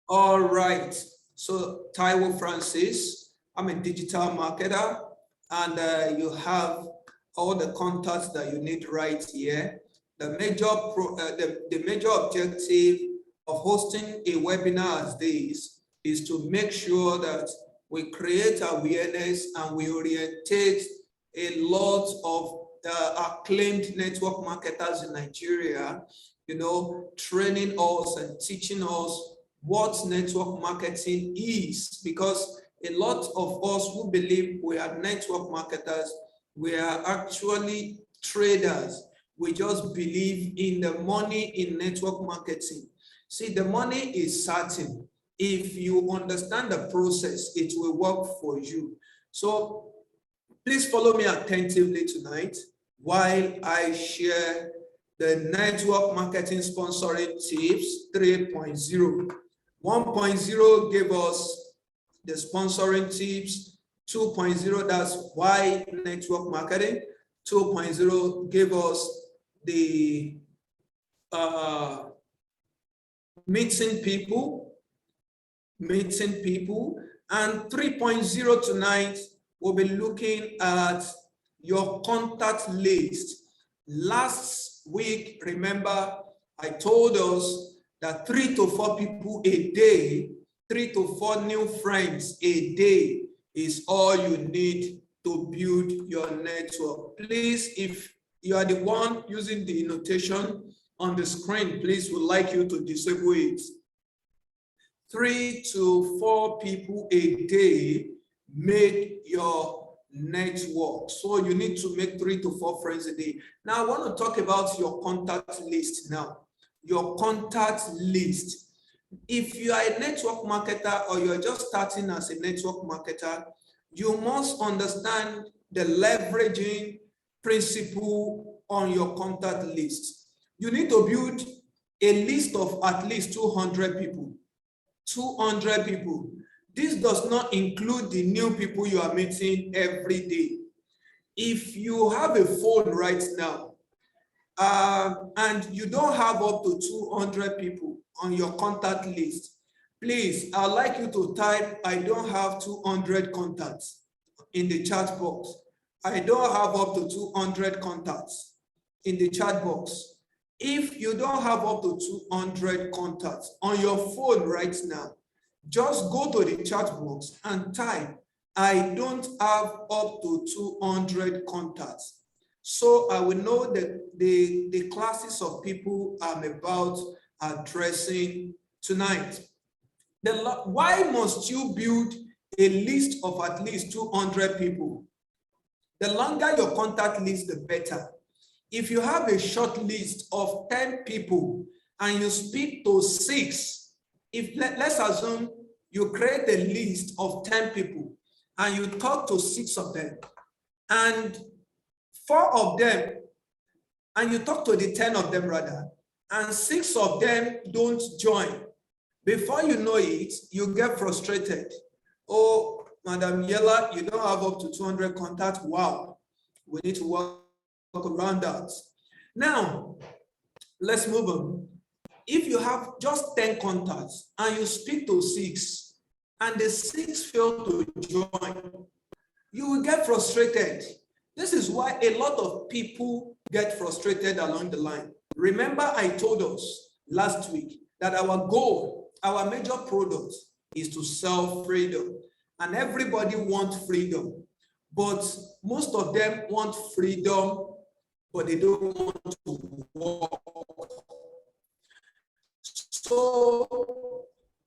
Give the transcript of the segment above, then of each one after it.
All right. So Taiwo Francis, I'm a digital marketer, and you have all the contacts that you need right here. The major objective of hosting a webinar as this is to make sure that we create awareness and we orientate a lot of acclaimed network marketers in Nigeria, training us and teaching us what network marketing is, because a lot of us who believe we are network marketers, we are actually traders. We just believe in the money in network marketing. See, the money is certain. If you understand the process, it will work for you. So please follow me attentively tonight while I share the network marketing sponsoring tips 3.0. 1.0 gave us the sponsoring tips. 2.0, that's why network marketing. 2.0 gave us the meeting people. And 3.0 tonight, we'll be looking at your contact list. Last week, remember, I told us that 3 to 4 people a day, 3 to 4 new friends a day is all you need to build your network. Please, if you are the one using the notation on the screen, please, would like you to disable it. 3 to 4 people a day make your network. So you need to make 3 to 4 friends a day. Now I want to talk about your contact list now. Your contact list. If you are a network marketer or you're just starting as a network marketer, you must understand the leveraging principle on your contact list. You need to build a list of at least 200 people. 200 people. This does not include the new people you are meeting every day. If you have a phone right now, and you don't have up to 200 people on your contact list, please, I'd like you to type, I don't have 200 contacts in the chat box. I don't have up to 200 contacts in the chat box. If you don't have up to 200 contacts on your phone right now, just go to the chat box and type, I don't have up to 200 contacts. So I will know that the classes of people I'm about addressing tonight. Why must you build a list of at least 200 people? The longer your contact list, the better. If you have a short list of 10 people and you speak to 6, let's assume you create a list of 10 people and you talk to 6 of them, and 4 of them, and you talk to the 10 of them rather, and 6 of them don't join. Before you know it, you get frustrated. Oh, Madam Yella, you don't have up to 200 contacts. Wow, we need to work around that. Now, let's move on. If you have just 10 contacts and you speak to 6 and the 6 fail to join, you will get frustrated. This is why a lot of people get frustrated along the line. Remember, I told us last week that our goal, our major product is to sell freedom, and everybody wants freedom, but most of them want freedom, but they don't want to work. So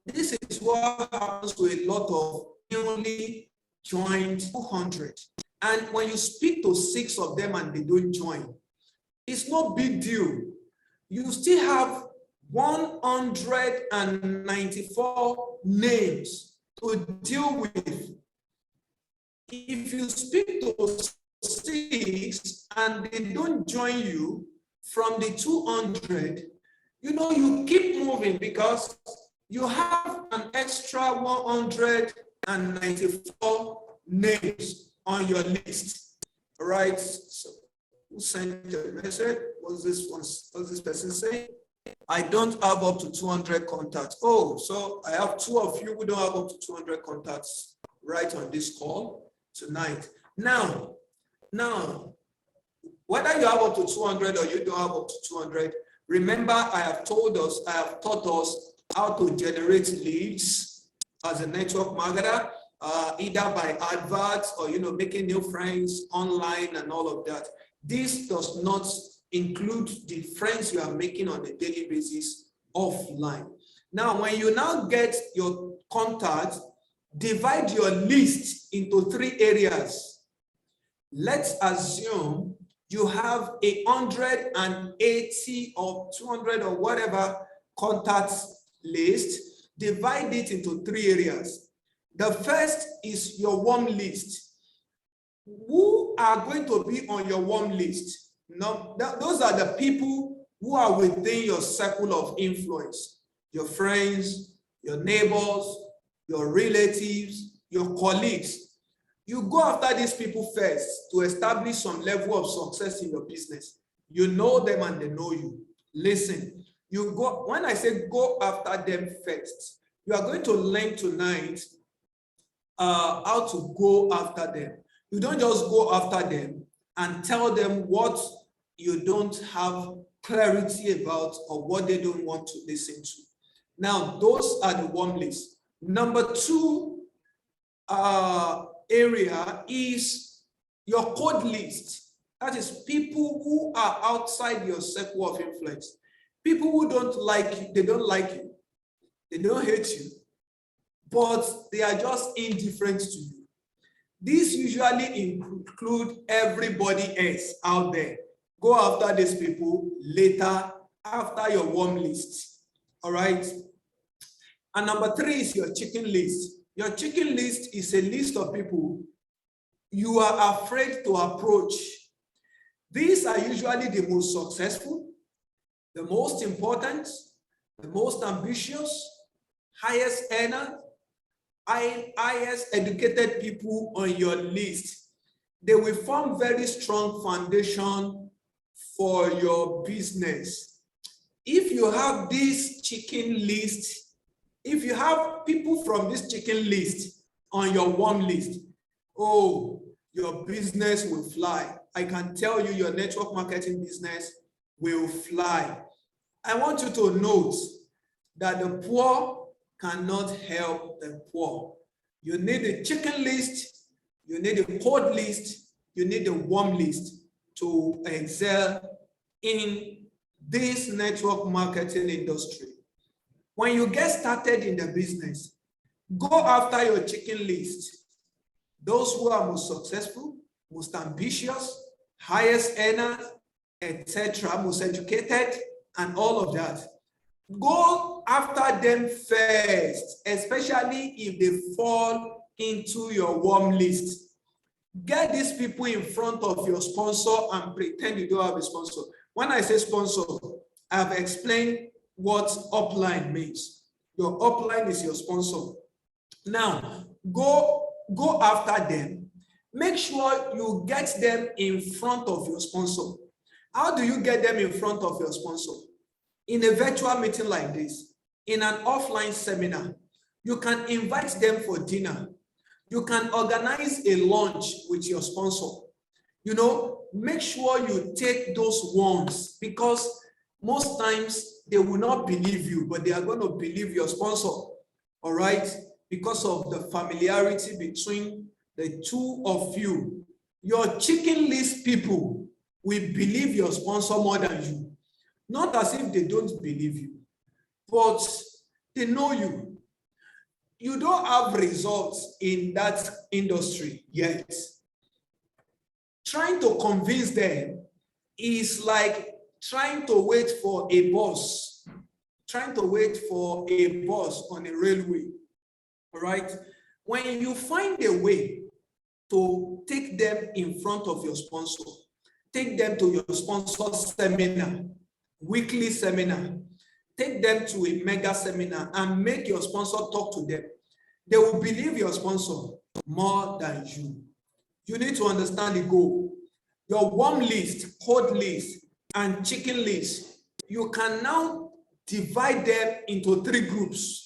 this is what happens to a lot of newly joined 200. And when you speak to 6 of them and they don't join, it's no big deal. You still have 194 names to deal with. If you speak to 6 and they don't join you from the 200, you keep moving because you have an extra 194 names on your list. All right. So who sent the message? What's this person saying? I don't have up to 200 contacts. Oh, so I have 2 of you who don't have up to 200 contacts right on this call tonight. Now, whether you have up to 200 or you don't have up to 200, remember I have taught us how to generate leads as a network marketer, either by adverts or making new friends online and all of that. This does not include the friends you are making on a daily basis offline. Now, when you now get your contact, divide your list into 3 areas. Let's assume you have 180 or 200 or whatever contacts list. Divide it into 3 areas. The first is your warm list. Who are going to be on your warm list? Now, those are the people who are within your circle of influence. Your friends, your neighbors, your relatives, your colleagues. You go after these people first to establish some level of success in your business. You know them and they know you. Listen, when I say go after them first, you are going to learn tonight how to go after them. You don't just go after them and tell them what you don't have clarity about or what they don't want to listen to. Now, those are the warm list. Number 2 area is your cold list. That is people who are outside your circle of influence. People who don't like you, they don't like you. They don't hate you, but they are just indifferent to you. These usually include everybody else out there. Go after these people later after your warm list. All right. And number 3 is your chicken list. Your chicken list is a list of people you are afraid to approach. These are usually the most successful, the most important, the most ambitious, highest earner, highest educated people on your list. They will form very strong foundation for your business. If you have this chicken list, if you have people from this chicken list on your warm list, oh, your business will fly. I can tell you your network marketing business will fly. I want you to note that the poor cannot help the poor. You need a chicken list, you need a cold list, you need a warm list to excel in this network marketing industry. When you get started in the business, go after your chicken list. Those who are most successful, most ambitious, highest earners, etc., most educated, and all of that. Go after them first, especially if they fall into your warm list. Get these people in front of your sponsor and pretend you don't have a sponsor. When I say sponsor, I've explained what upline means. Your upline is your sponsor. Now, go after them. Make sure you get them in front of your sponsor. How do you get them in front of your sponsor? In a virtual meeting like this, in an offline seminar, you can invite them for dinner. You can organize a lunch with your sponsor. Make sure you take those ones, because most times they will not believe you, but they are going to believe your sponsor. All right? Because of the familiarity between the two of you. Your chicken list people will believe your sponsor more than you. Not as if they don't believe you, but they know you. You don't have results in that industry yet. Trying to convince them is like trying to wait for a bus. Trying to wait for a bus on a railway. All right? When you find a way to take them in front of your sponsor, take them to your sponsor's seminar, weekly seminar, take them to a mega seminar and make your sponsor talk to them. They will believe your sponsor more than you. You need to understand the goal. Your warm list, cold list, and chicken list, you can now divide them into 3 groups.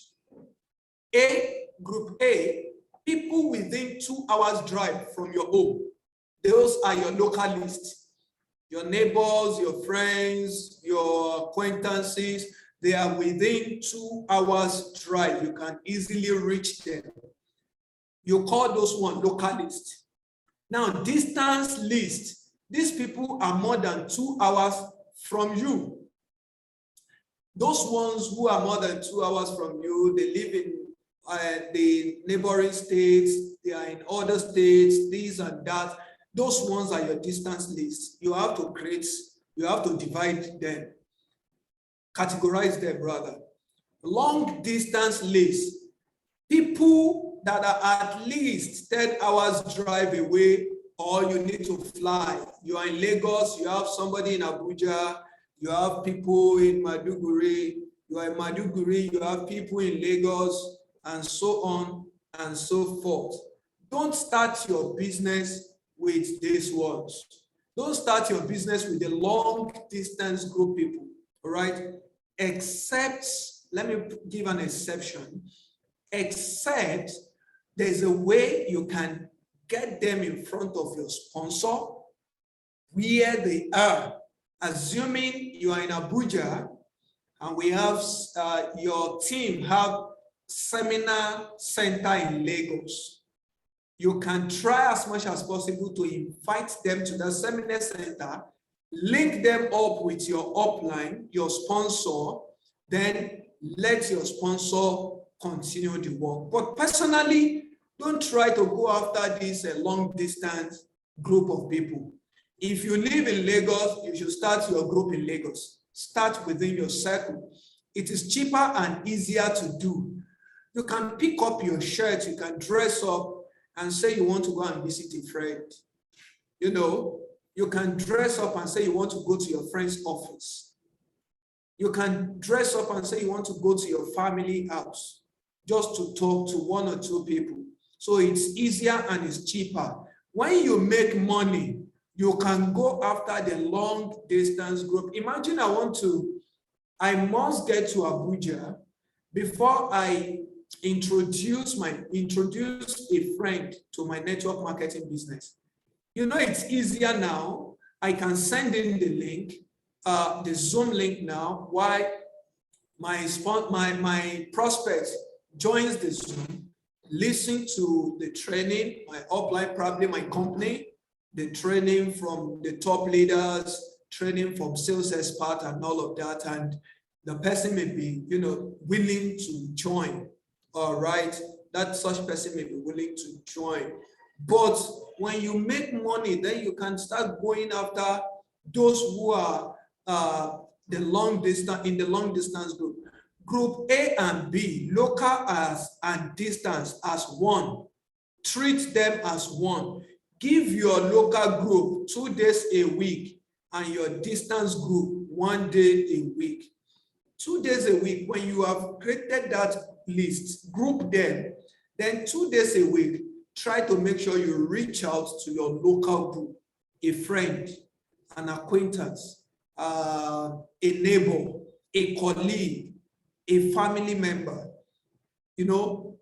Group A, people within 2 hours drive from your home. Those are your localists, your neighbors, your friends, your acquaintances. They are within 2 hours drive. You can easily reach them. You call those one localists. Now, distance list. These people are more than 2 hours from you. Those ones who are more than 2 hours from you, they live in the neighboring states, they are in other states, this and that. Those ones are your distance list. You have to create, you have to divide them, categorize them rather. Long distance list. People that are at least 10 hours drive away, or you need to fly. You are in Lagos, you have somebody in Abuja, you have people in Maiduguri, you are in Maiduguri, you have people in Lagos, and so on and so forth. Don't start your business with these ones. Don't start your business with the long distance group people, all right? Except, let me give an exception, except there's a way you can get them in front of your sponsor where they are. Assuming you are in Abuja and we have your team have seminar center in Lagos, you can try as much as possible to invite them to the seminar center, link them up with your upline, your sponsor, then let your sponsor continue the work. But personally, don't try to go after this long distance group of people. If you live in Lagos, you should start your group in Lagos. Start within your circle. It is cheaper and easier to do. You can pick up your shirt, you can dress up and say you want to go and visit a friend. You know, you can dress up and say you want to go to your friend's office. You can dress up and say you want to go to your family house just to talk to 1 or 2 people. So it's easier and it's cheaper. When you make money, you can go after the long distance group. Imagine I must get to Abuja before I introduce a friend to my network marketing business. You know, it's easier now. I can send in the link, the Zoom link now, while my prospect joins the Zoom, listen to the training, my upline, probably my company, the training from the top leaders, training from sales experts and all of that. And the person may be, you know, willing to join. All right, that such person may be willing to join. But when you make money, then you can start going after those who are in the long distance group. Group A and B, local and distance as one. Treat them as one. Give your local group 2 days a week and your distance group 1 day a week. 2 days a week, when you have created that list, group them, then 2 days a week, try to make sure you reach out to your local group, a friend, an acquaintance, a neighbor, a colleague, a family member. You know,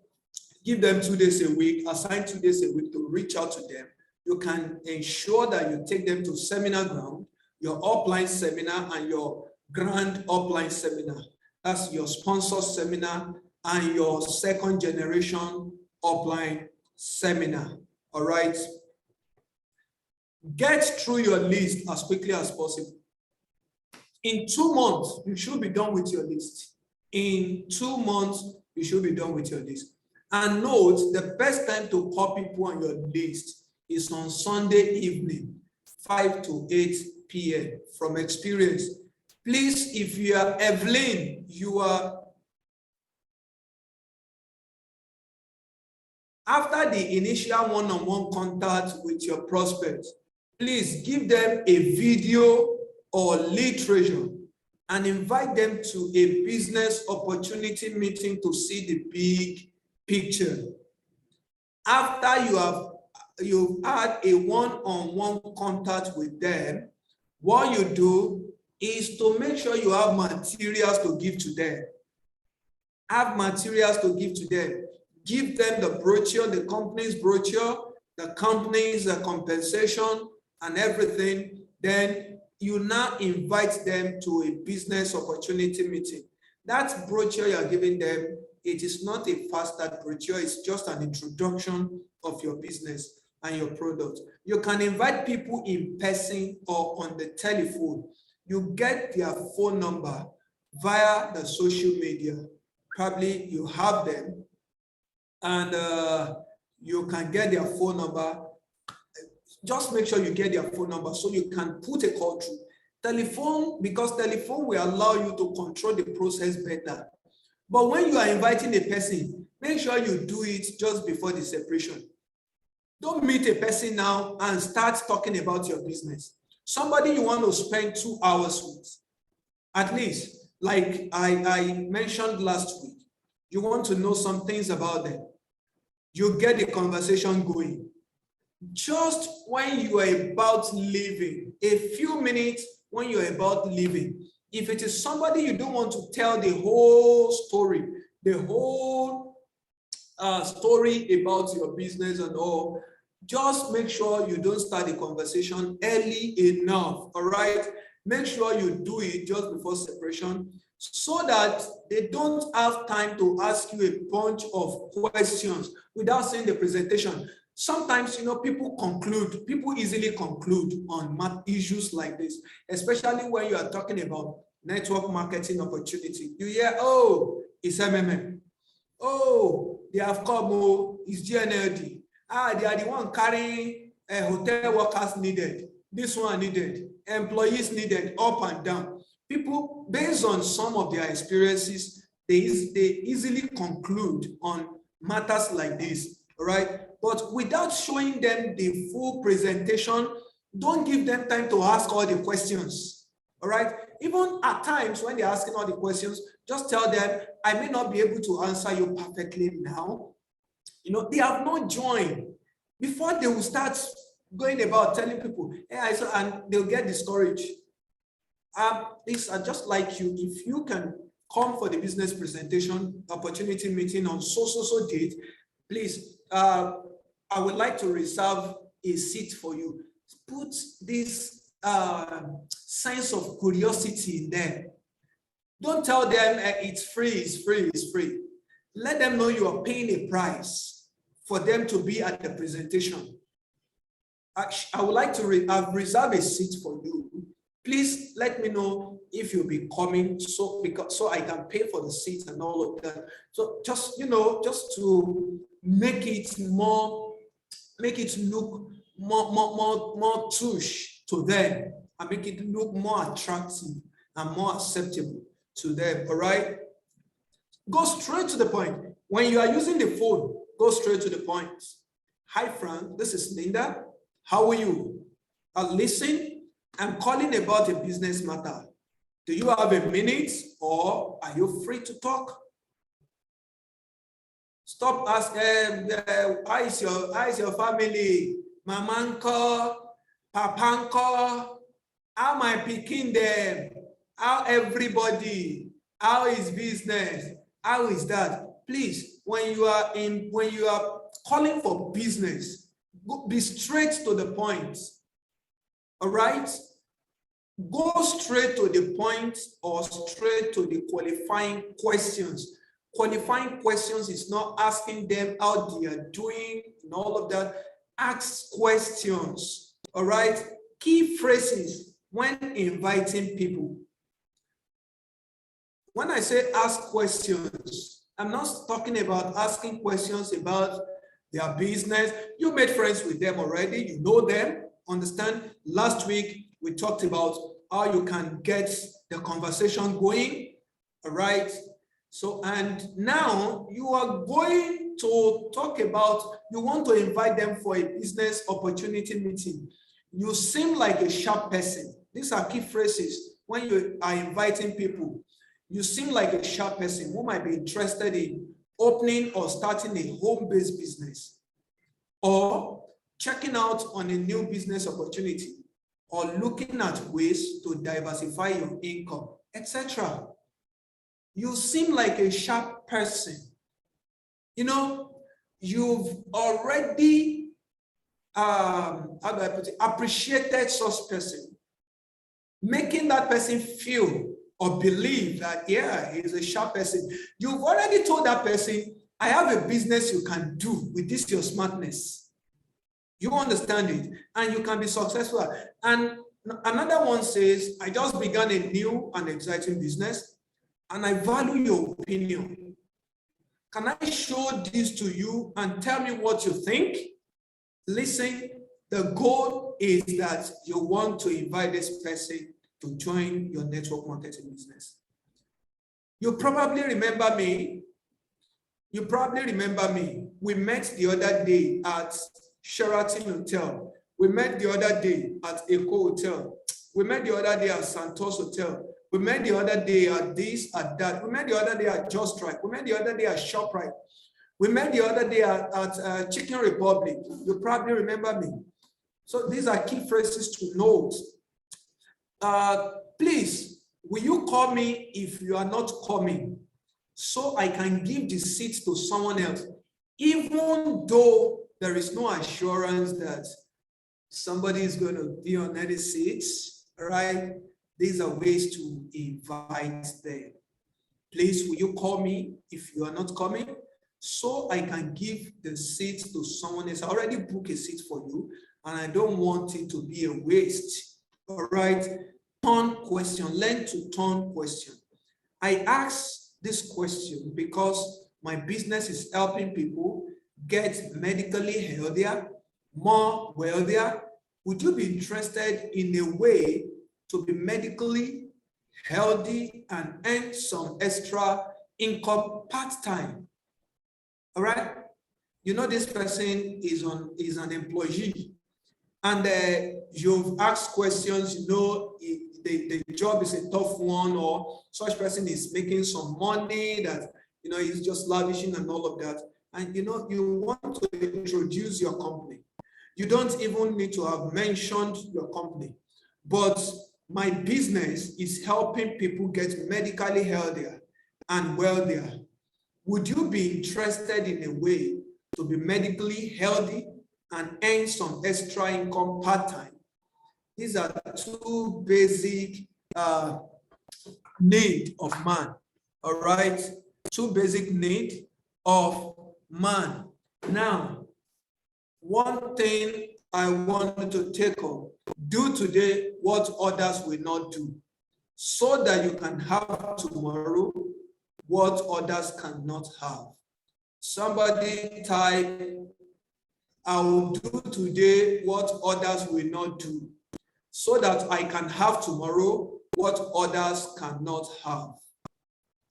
give them 2 days a week, assign 2 days a week to reach out to them. You can ensure that you take them to seminar ground, your upline seminar and your grand upline seminar. That's your sponsor seminar and your second generation upline seminar. All right. Get through your list as quickly as possible. In 2 months, you should be done with your list. In 2 months, you should be done with your list. And note, the best time to call people on your list is on Sunday evening, 5 to 8 p.m. From experience. Please, if you are Evelyn, you are after the initial one-on-one contact with your prospect, please give them a video or literature and invite them to a business opportunity meeting to see the big picture. After you've had a one-on-one contact with them, what you do is to make sure you have materials to give to them. Have materials to give to them. Give them the brochure, the company's brochure, the company's compensation and everything. Then you now invite them to a business opportunity meeting. That brochure you're giving them, it is not a fast start brochure, it's just an introduction of your business and your product. You can invite people in person or on the telephone. You get their phone number via the social media. Probably you have them, and you can get their phone number. Just make sure you get their phone number so you can put a call through. Telephone, because telephone will allow you to control the process better. But when you are inviting a person, make sure you do it just before the separation. Don't meet a person now and start talking about your business. Somebody you want to spend 2 hours with, at least, like I mentioned last week, you want to know some things about them. You get the conversation going. Just when you are about leaving, a few minutes when you're about leaving, if it is somebody you don't want to tell the whole story, story about your business and all, just make sure you don't start the conversation early enough, all right? Make sure you do it just before separation so that they don't have time to ask you a bunch of questions without seeing the presentation. Sometimes, people easily conclude on issues like this, especially when you are talking about network marketing opportunity. You hear, oh, it's MMM. Oh, they have come, oh, it's GNLD. They are the one carrying hotel workers needed. This one needed. Employees needed, up and down. People, based on some of their experiences, they easily conclude on matters like this, all right? But without showing them the full presentation, don't give them time to ask all the questions, all right? Even at times when they're asking all the questions, just tell them, I may not be able to answer you perfectly now. They have not joined. Before they will start going about telling people, hey, I saw, and they'll get discouraged. These are just like you. If you can come for the business presentation opportunity meeting on so date, please, I would like to reserve a seat for you. Put this sense of curiosity in them. Don't tell them it's free, it's free, it's free. Let them know you are paying a price for them to be at the presentation. I would like to reserve a seat for you. Please let me know if you'll be coming so I can pay for the seats and all of that. So just to make it look more touch to them and make it look more attractive and more acceptable to them. All right. Go straight to the point. When you are using the phone, go straight to the point. Hi, Frank. This is Linda. How are you? Listen, I'm calling about a business matter. Do you have a minute or are you free to talk? Stop asking, how is your family? Mamanko, papanko, how am I picking them? How everybody? How is business? How is that? Please, when you are calling for business, be straight to the point. All right? Go straight to the point or straight to the qualifying questions. Qualifying questions is not asking them how they are doing and all of that. Ask questions. All right? Key phrases when inviting people. When I say ask questions, I'm not talking about asking questions about their business. You made friends with them already. You know them. Understand? Last week, we talked about how you can get the conversation going. All right? So, and now you are going to talk about, you want to invite them for a business opportunity meeting. You seem like a sharp person. These are key phrases when you are inviting people. You seem like a sharp person who might be interested in opening or starting a home-based business or checking out on a new business opportunity or looking at ways to diversify your income, etc. You seem like a sharp person. You know, you've already how do I put it, appreciated such person, making that person feel or believe that, yeah, he's a sharp person. You've already told that person, I have a business you can do with this your smartness. You understand it, and you can be successful. And another one says, I just began a new and exciting business, and I value your opinion. Can I show this to you and tell me what you think? Listen, the goal is that you want to invite this person to join your network marketing business. You probably remember me. We met the other day at Sheraton Hotel. We met the other day at Eco Hotel. We met the other day at Santos Hotel. We met the other day at this, at that. We met the other day at Just Right. We met the other day at ShopRite. We met the other day at Chicken Republic. You probably remember me. So these are key phrases to note. Please, will you call me if you are not coming, so I can give the seat to someone else, even though there is no assurance that somebody is going to be on any seats, right? These are ways to invite them. Please, will you call me if you are not coming, so I can give the seat to someone else? I already booked a seat for you, and I don't want it to be a waste. All right, turn question, learn to turn question. I ask this question because my business is helping people get medically healthier, more wealthier. Would you be interested in a way to be medically healthy and earn some extra income part-time? All right, you know this person is an employee, and you've asked questions. You know the job is a tough one, or such person is making some money that he's just lavishing and all of that, and you want to introduce your company. You don't even need to have mentioned your company, but my business is helping people get medically healthier and wealthier. Would you be interested in a way to be medically healthy and earn some extra income part-time? These are two basic needs of man. All right, two basic needs of man. Now, one thing I wanted to take up: do today what others will not do, so that you can have tomorrow what others cannot have. Somebody type, I will do today what others will not do, so that I can have tomorrow what others cannot have.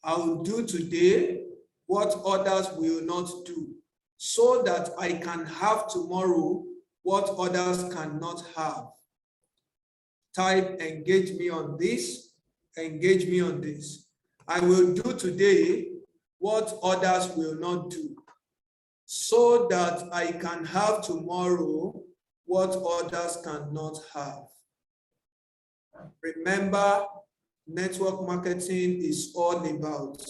I will do today what others will not do, so that I can have tomorrow what others cannot have. Type, engage me on this, engage me on this. I will do today what others will not do, so that I can have tomorrow what others cannot have. Remember, network marketing is all about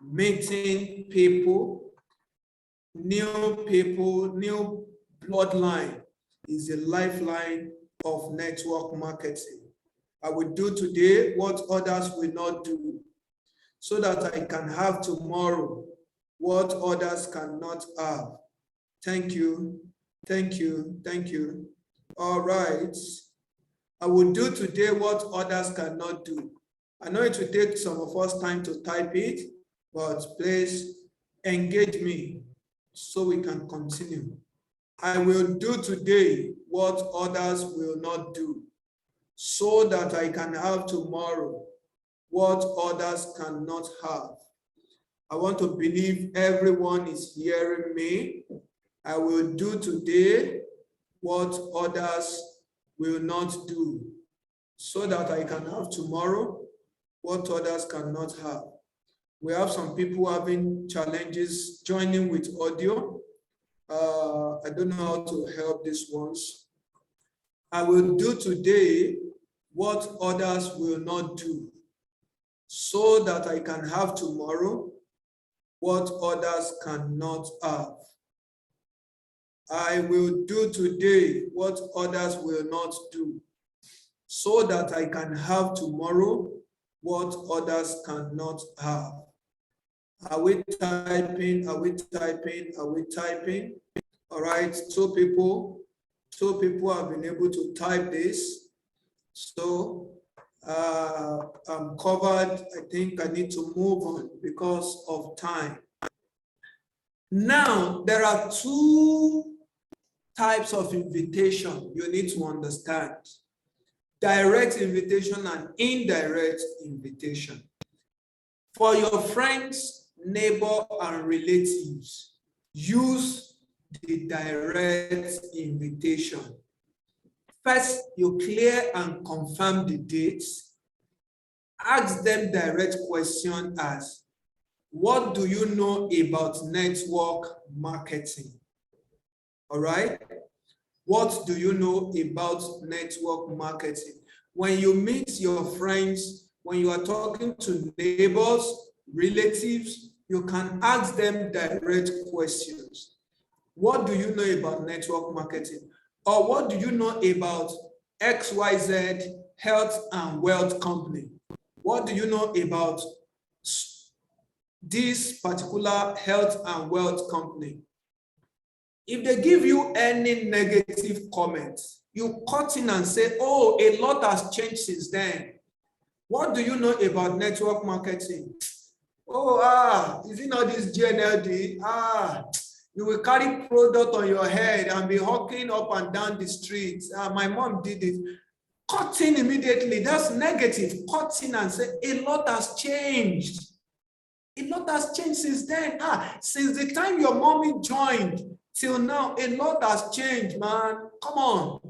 meeting people, new bloodline is a lifeline of network marketing. I will do today what others will not do, so that I can have tomorrow what others cannot have. Thank you, thank you, thank you. All right. I will do today what others cannot do. I know it will take some of us time to type it, but please engage me so we can continue. I will do today what others will not do, so that I can have tomorrow what others cannot have. I want to believe everyone is hearing me. I will do today what others will not do, so that I can have tomorrow what others cannot have. We have some people having challenges joining with audio. I don't know how to help these ones. I will do today what others will not do, so that I can have tomorrow what others cannot have. I will do today what others will not do, so that I can have tomorrow what others cannot have. Are we typing? Are we typing? Are we typing? All right, two people have been able to type this. So I'm covered. I think I need to move on because of time. Now, there are two types of invitation you need to understand: direct invitation and indirect invitation. For your friends, neighbor, and relatives, use the direct invitation. First, you clear and confirm the dates. Ask them direct question as, what do you know about network marketing? All right? What do you know about network marketing? When you meet your friends, when you are talking to neighbors, relatives, you can ask them direct questions. What do you know about network marketing? Or what do you know about XYZ Health and Wealth Company? What do you know about this particular health and wealth company? If they give you any negative comments, you cut in and say, oh, a lot has changed since then. What do you know about network marketing? Oh, is it not this GNLD? You will carry product on your head and be hawking up and down the streets. My mom did it. Cut in immediately. That's negative. Cut in and say, a lot has changed. A lot has changed since then. Since the time your mommy joined till now, a lot has changed, man. Come on.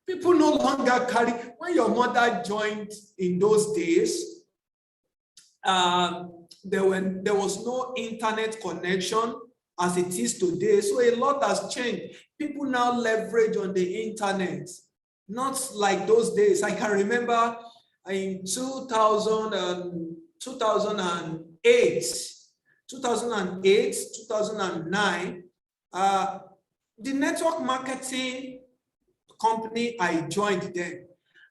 People no longer carry. When your mother joined in those days, there was no internet connection as it is today. So a lot has changed. People now leverage on the internet, not like those days. I can remember in 2008, 2009, the network marketing company I joined then,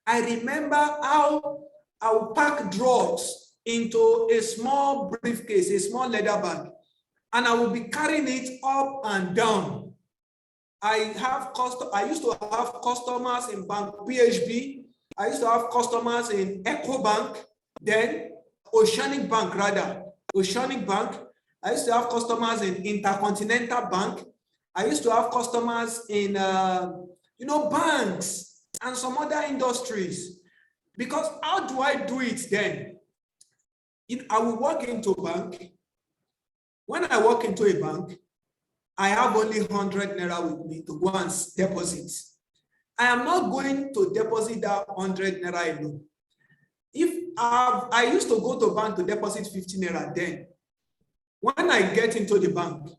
I remember how I would pack drugs into a small briefcase, a small leather bag, and I will be carrying it up and down. I used to have customers in Bank PHB. I used to have customers in EcoBank, then Oceanic Bank. I used to have customers in Intercontinental Bank. I used to have customers in banks and some other industries. Because how do I do it then? I will walk into a bank. When I walk into a bank, I have only 100 naira with me to go and deposit. I am not going to deposit that 100 naira alone. If I used to go to bank to deposit 50 naira then, when I get into the bank,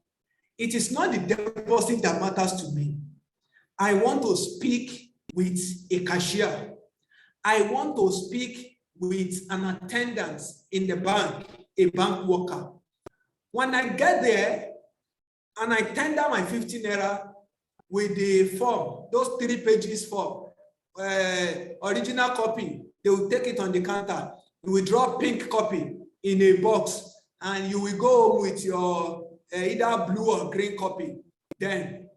it is not the deposit that matters to me. I want to speak with a cashier. I want to speak with an attendant in the bank, a bank worker. When I get there and I tender my 50 naira with the form, those 3 pages form, original copy, they will take it on the counter. You will draw pink copy in a box and you will go home with your either blue or green copy. Then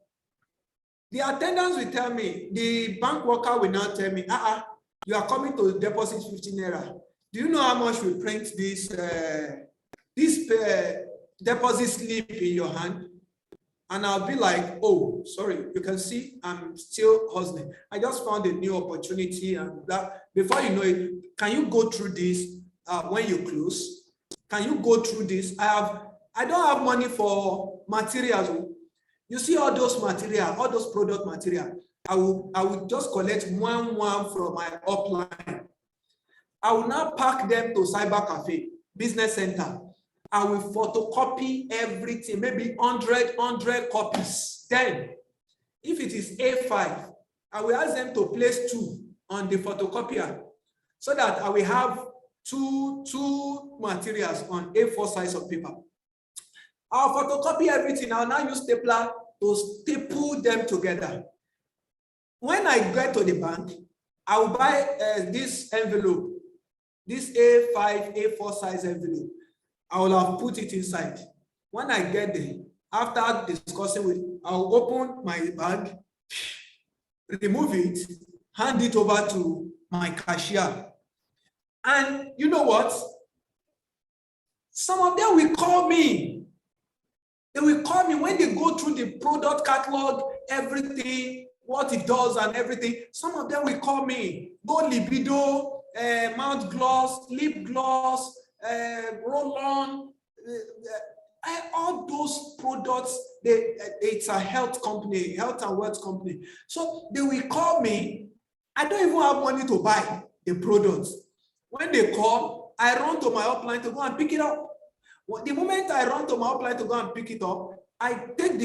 the attendants will tell me, the bank worker will now tell me, you are coming to deposit 50 naira. Do you know how much we print this deposit slip in your hand? And I'll be like, oh, sorry, you can see I'm still hustling. I just found a new opportunity and that. Before you know it, can you go through this when you close? Can you go through this? I don't have money for materials. You see all those material, all those product material. I will just collect one from my upline. I will now pack them to Cyber Cafe, business center. I will photocopy everything, maybe 100 copies. Then, if it is A5, I will ask them to place 2 on the photocopier so that I will have two materials on A4 size of paper. I'll photocopy everything. I'll now use stapler to staple them together. When I get to the bank, I will buy this envelope, this A5, A4 size envelope. I will have put it inside. When I get there, after discussing with, I'll open my bag, remove it, hand it over to my cashier. And you know what? Some of them will call me. They will call me when they go through the product catalog, everything, what it does and everything. Some of them will call me. Go Libido, mouth gloss, lip gloss, roll-on, all those products, it's a health company, health and wealth company. So they will call me. I don't even have money to buy the products. When they call, I run to my upline to go and pick it up. The moment I run to my upline to go and pick it up, I take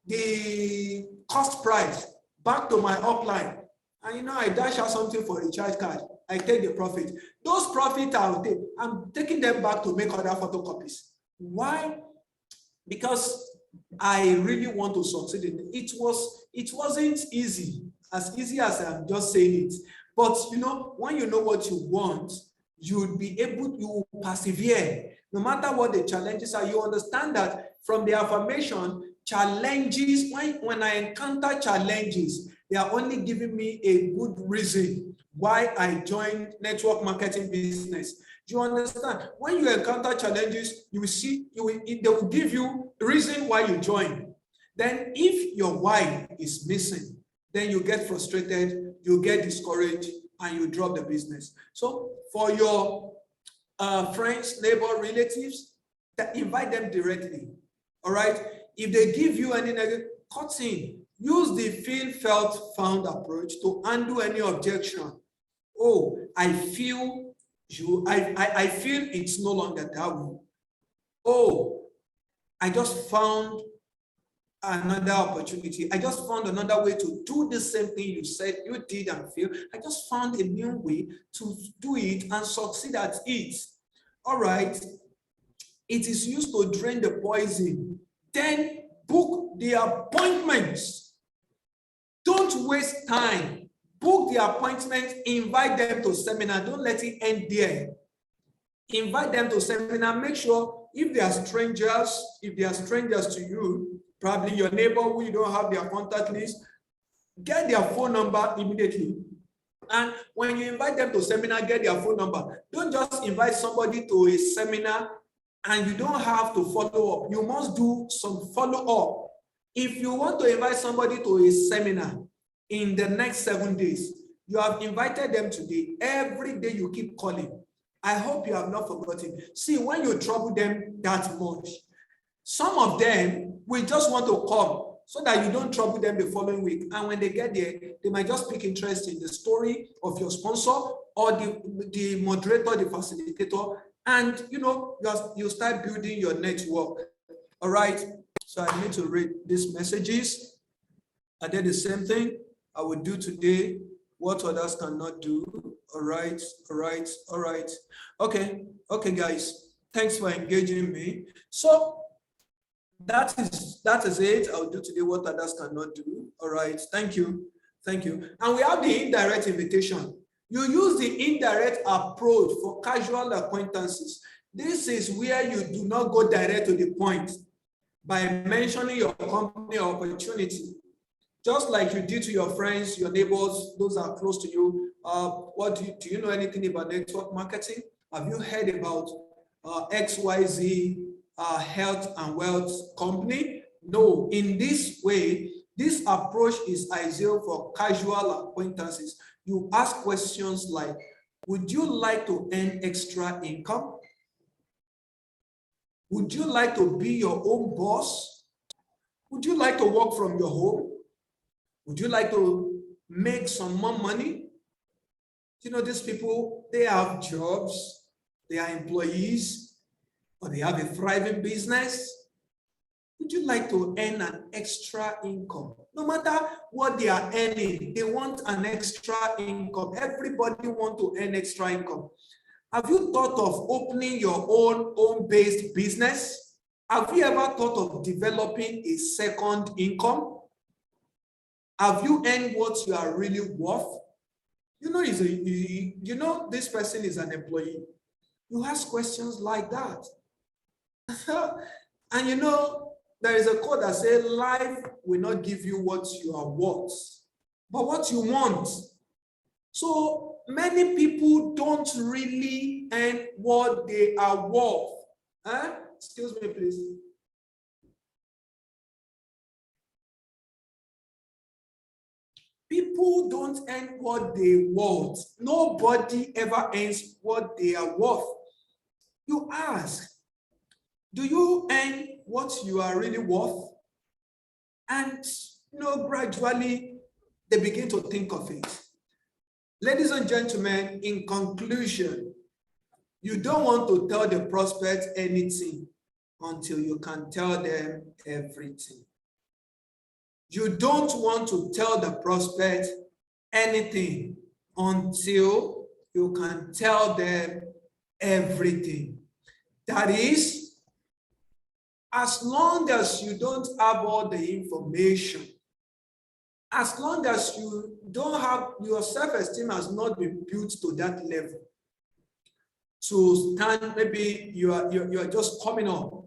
the cost price back to my upline. And I dash out something for a recharge card. I take the profit. Those profits I'm taking them back to make other photocopies. Why? Because I really want to succeed in it. It wasn't easy as I'm just saying it. But when you know what you want, you'll be able to persevere. No matter what the challenges are, you understand that from the affirmation, challenges, when I encounter challenges, they are only giving me a good reason why I joined network marketing business. Do you understand? When you encounter challenges, you will see, they will give you the reason why you join. Then if your why is missing, then you get frustrated, you get discouraged, and you drop the business. So for your friends, neighbor, relatives, invite them directly. All right. If they give you any negative, cut in. Use the feel, felt, found approach to undo any objection. Oh, I feel I feel it's no longer that way. Oh, I just found another opportunity. I just found another way to do the same thing you said you did and feel. I just found a new way to do it and succeed at it. All right. It is used to drain the poison. Then book the appointments. Don't waste time. Book the appointment, invite them to seminar. Don't let it end there. Invite them to seminar. Make sure if they are strangers to you, probably your neighbor who you don't have their contact list, get their phone number immediately. And when you invite them to seminar, get their phone number. Don't just invite somebody to a seminar and you don't have to follow up. You must do some follow-up. If you want to invite somebody to a seminar in the next 7 days, you have invited them today. Every day you keep calling. I hope you have not forgotten. See, when you trouble them that much, some of them will just want to come so that you don't trouble them the following week. And when they get there, they might just pick interest in the story of your sponsor or the moderator, the facilitator, and you start building your network. All right. So I need to read these messages. I did the same thing. I will do today what others cannot do. All right. All right. All right. Okay. Okay, guys. Thanks for engaging me. So that is it. I'll do today what others cannot do. All right. Thank you. Thank you. And we have the indirect invitation. You use the indirect approach for casual acquaintances. This is where you do not go direct to the point by mentioning your company or opportunity. Just like you did to your friends, your neighbors, those are close to you. Do you know anything about network marketing? Have you heard about XYZ health and wealth company? No, in this way, this approach is ideal for casual acquaintances. You ask questions like, would you like to earn extra income? Would you like to be your own boss? Would you like to work from your home? Would you like to make some more money? These people, they have jobs, they are employees, or they have a thriving business. Would you like to earn an extra income? No matter what they are earning, they want an extra income. Everybody wants to earn extra income. Have you thought of opening your own home-based business? Have you ever thought of developing a second income? Have you earned what you are really worth? You know, this person is an employee. You ask questions like that. And you know, there is a quote that says, life will not give you what you are worth, but what you want. So many people don't really earn what they are worth. Excuse me, please. People don't earn what they want. Nobody ever earns what they are worth. You ask, do you earn what you are really worth? And gradually they begin to think of it. Ladies and gentlemen, in conclusion, you don't want to tell the prospect anything until you can tell them everything. You don't want to tell the prospect anything until you can tell them everything. That is, as long as you don't have all the information, as long as you don't have, your self-esteem has not been built to that level, to stand, maybe you are just coming up,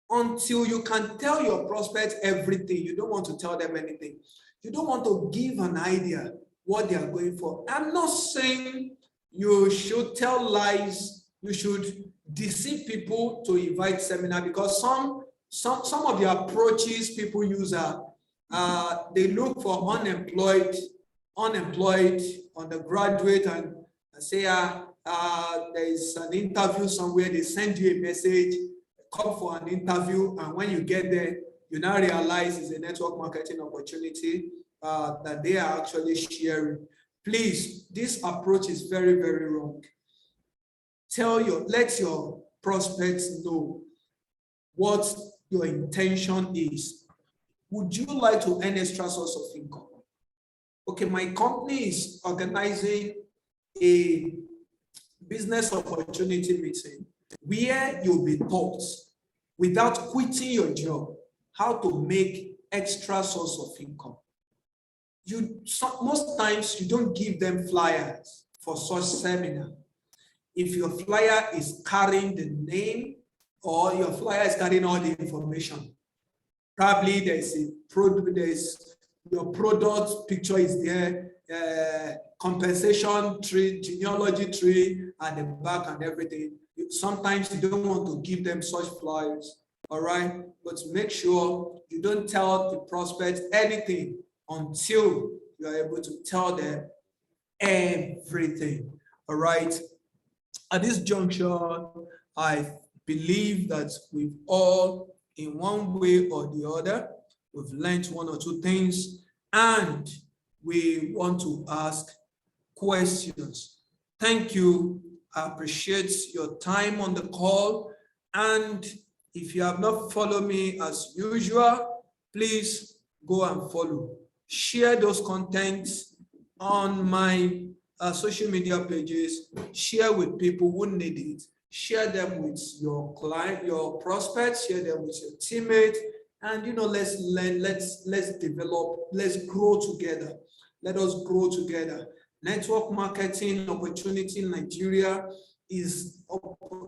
until you can tell your prospects everything. You don't want to tell them anything. You don't want to give an idea what they are going for. I'm not saying you should tell lies, you should deceive people to invite seminar, because some of the approaches people use are they look for unemployed, undergraduate, and say there is an interview somewhere, they send you a message, come for an interview, and when you get there, you now realize it's a network marketing opportunity that they are actually sharing. Please, this approach is very, very wrong. Let your prospects know what your intention is. Would you like to earn extra source of income? Okay, my company is organizing a business opportunity meeting where you'll be taught, without quitting your job, how to make extra source of income. Most times you don't give them flyers for such seminar. If your flyer is carrying the name, or your flyer is carrying all the information, probably there's your product picture is there, compensation tree, genealogy tree at the back and everything. Sometimes you don't want to give them such flyers, all right? But make sure you don't tell the prospect anything until you are able to tell them everything, all right? At this juncture, I believe that we've all, in one way or the other, we've learned one or two things, and we want to ask questions. Thank you. I appreciate your time on the call. And if you have not followed me as usual, please go and follow. Share those contents on my social media pages. Share with people who need it. Share them with your client, your prospects. Share them with your teammates. And let's learn. Let's develop. Let's grow together. Let us grow together. Network marketing opportunity in Nigeria is,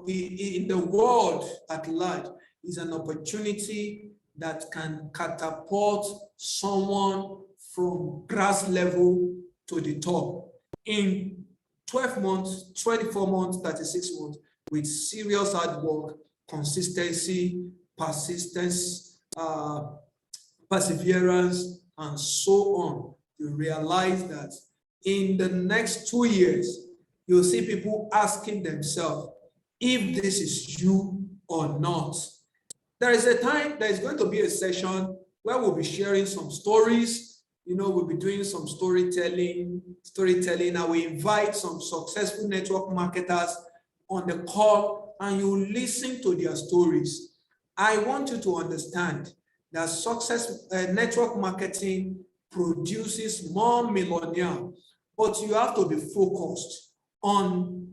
in the world at large, is an opportunity that can catapult someone from grass level to the top in 12 months, 24 months, 36 months, with serious hard work, consistency, persistence, perseverance, and so on. You realize that in the next 2 years, you'll see people asking themselves if this is you or not. There is going to be a session where we'll be sharing some stories. We'll be doing some storytelling. I will invite some successful network marketers on the call, and you listen to their stories. I want you to understand that success network marketing produces more millionaires, but you have to be focused on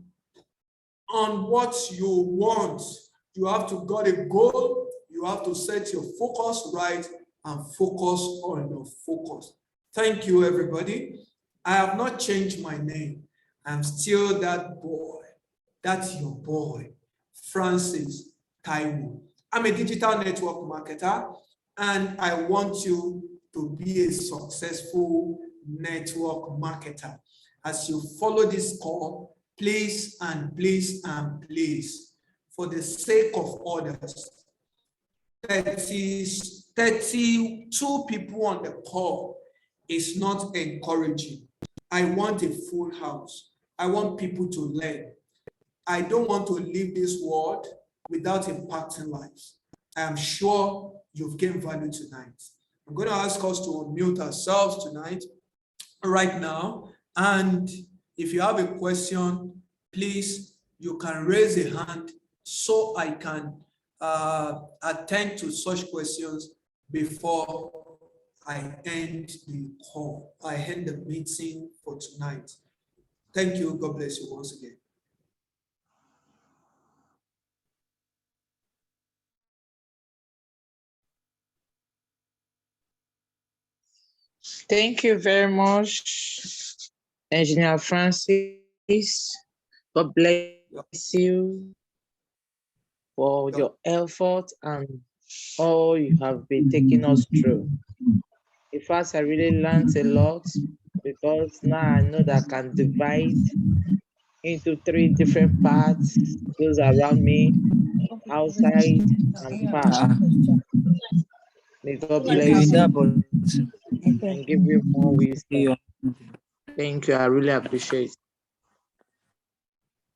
what you want. You have to got a goal. You have to set your focus right and focus on your focus. Thank you, everybody. I have not changed my name. I'm still that boy. That's your boy, Francis Taiwo. I'm a digital network marketer, and I want you to be a successful network marketer. As you follow this call, please and please and please, for the sake of others, 32 people on the call is not encouraging. I want a full house. I want people to learn. I don't want to leave this world without impacting lives. I am sure you've gained value tonight. I'm going to ask us to unmute ourselves tonight, right now. And if you have a question, please, you can raise a hand so I can attend to such questions before I end the call. I end the meeting for tonight. Thank you. God bless you once again. Thank you very much, Engineer Francis. God bless you for your effort and all you have been taking us through. In fact, I really learned a lot because now I know that I can divide into 3 different parts, those around me, outside, and part. May God bless you and give you more wisdom. Thank you. I really appreciate it.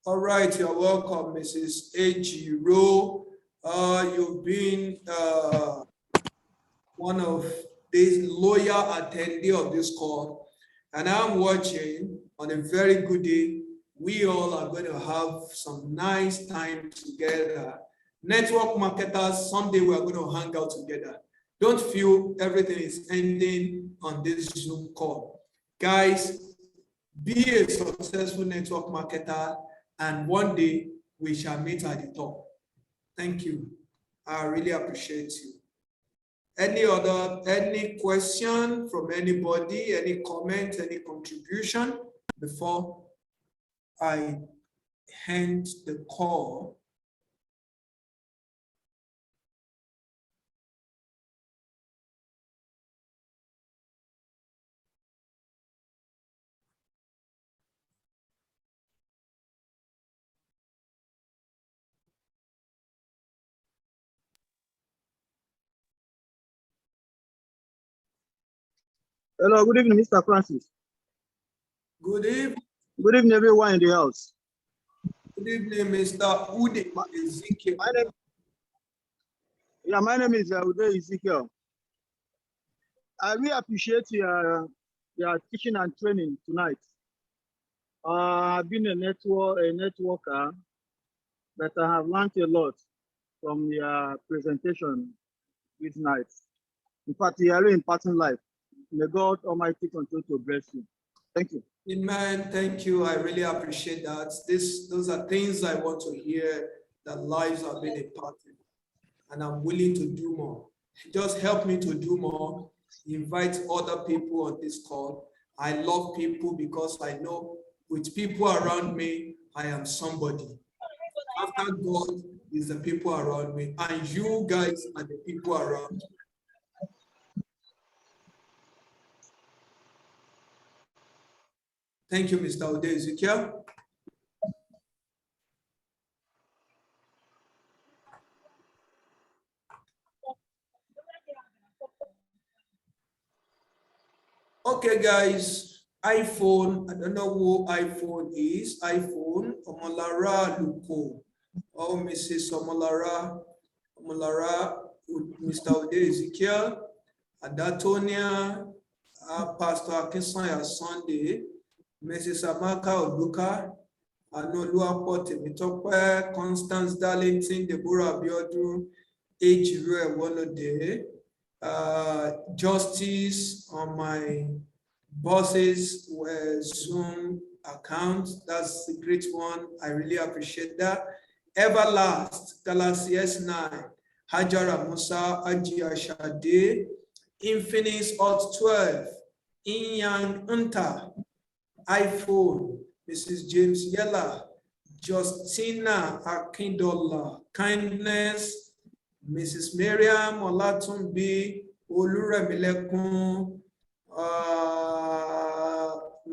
All right, you're welcome, Mrs. Ejiro. You've been one of these loyal attendees of this call, and I'm watching on a very good day. We all are going to have some nice time together. Network marketers, someday we are going to hang out together. Don't feel everything is ending on this Zoom call. Guys, be a successful network marketer, and one day we shall meet at the top. Thank you. I really appreciate you. Any question from anybody, any comment, any contribution before I end the call? Hello, good evening, Mr. Francis. Good evening. Good evening, everyone in the house. Good evening, Mr. Ude Ezekiel. My name is Ude Ezekiel. I really appreciate your teaching and training tonight. I've been a networker, but I have learned a lot from your presentation this night. In fact, you are really impacting life. May God Almighty continue to bless you. Thank you. Amen. Thank you. I really appreciate that. Those are things I want to hear, that lives are being impacted, and I'm willing to do more. Just help me to do more. Invite other people on this call. I love people because I know with people around me, I am somebody. After God is the people around me, and you guys are the people around me. Thank you, Mr. Ude Ezekiel. Okay, guys, iPhone, I don't know who iPhone is. iPhone, Omolara Luko. Oh, Mrs. Omolara, Mr. Ude Ezekiel, Adatonia, Pastor Akinsanya Sunday, Mrs. Amaka Oduka, Anoluapo Temitope, Constance Darlington, Deborah Abiodun, Ejiro Ewolode, Justice on my boss's Zoom account. That's a great one. I really appreciate that. Everlast, Galaxy S9, Hajara Musa, Ajia Shade, Infinix Hot 12, Inyang Unta, iPhone, Mrs. James Yella, Justina Akindola, Kindness, Mrs. Miriam Olatunbi, Oluremilekun,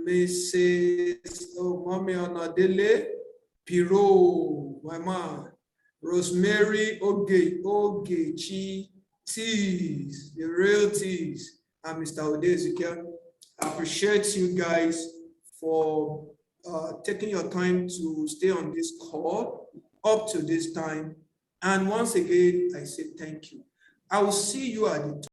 Mrs. Mommy Onadele, Piro, my mom, Rosemary Ogechi, Tees, the real Tees, and Mr. Odezikian. I appreciate you guys for taking your time to stay on this call up to this time. And once again, I say thank you. I will see you at the